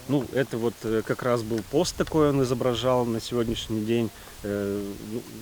Ну, это вот как раз был пост такой, он изображал на сегодняшний день.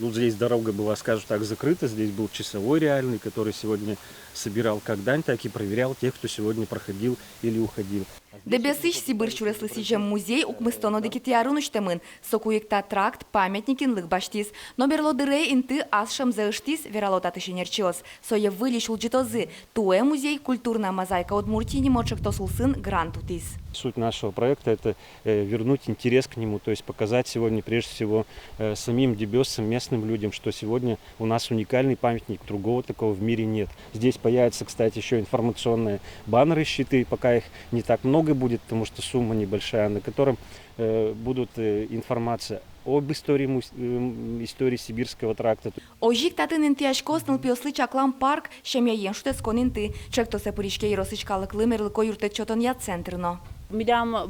Здесь дорога была, скажем так, закрыта. Здесь был часовой реальный, который сегодня собирал как дань, так и проверял тех, кто сегодня проходил или уходил. Дебесыч Сибирь чуреслысичем музей укмыстоно дикитярун уштемын. Сокуекта тракт памятникин лыгбаштис. Но берлодыре инты асшам заыштис вералота тышенерчиос. Сое вылиш улджитозы. Туэ музей культурная мозаика Удмуртии не мочек тосулсын грантутис. Суть нашего проекта – это вернуть интерес к нему, то есть показать сегодня прежде всего самим дебесам, местным людям, что сегодня у нас уникальный памятник, другого такого в мире нет. Здесь появятся, кстати, еще информационные баннеры, щиты, пока их не так много будет, потому что сумма небольшая, на котором будут информация об истории Сибирского тракта. Ожик татын инты ашкос нылпиослы чаклам парк шемьяен шутескон инты. Чекто се пуришке иросычкалык лымерлыко юртечотон я центрно. Милям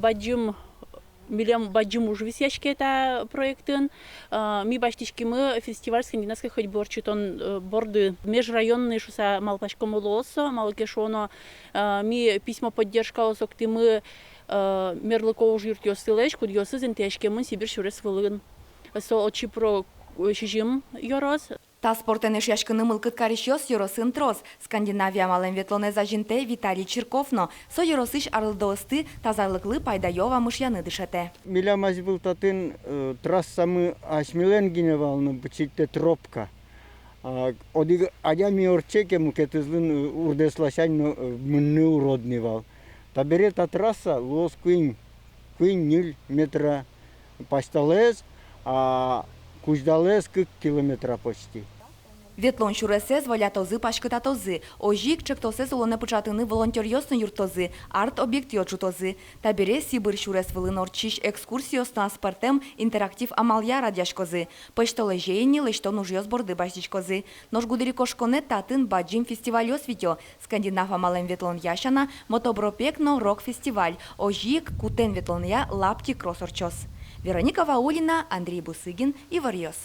баджим уж висяшки это проектын. Ми баштички мы фестиваль скандинавской ходьбы орчитон борды межрайонный шуса малпашком улосо, малкешоно. Ми письмо поддержка осокты мы мерлыко уж юртиосылэч, кудьосы зентяшки мы Сибирь шурес вылын. Со очи про шижим йорос. Та спортенеш яшкыны мылкыт каришьос йоросын трос. Скандинавия мален ветлоне зажинте Виталий Чирковно. Со йоросыш арылдоосты тазайлыклы пайдайова мышьяны дышете. Милям был татын трассамы ашмилен гиневалны бчитте тропка. Адя миорчеке мукетызлын урдеслашань мынны уроднывал. Табере та трасса лос куин ниль метра пасталез, а куждалез 40 километра почти. Ветлон шуресе зволя този пашкыта този. Ожик чектосе солоне початыны волонтерьёсны юртозы, арт-объект йоджутозы. Табере Сибирь шурес вылын орчиш экскурсиосна спортем интерактив амалия радяшкозы. Пыштоле жейни лыштон ужьёс борды баштичкозы. Нож гудыри кошконе татын баджим фестивальёс видео. Скандинав амален ветлон яшана мотобропекно рок-фестиваль. Ожик кутен ветлон я лапти кросорчос. Вероника Ваулина, Андрей Бусыгин и Варьёс.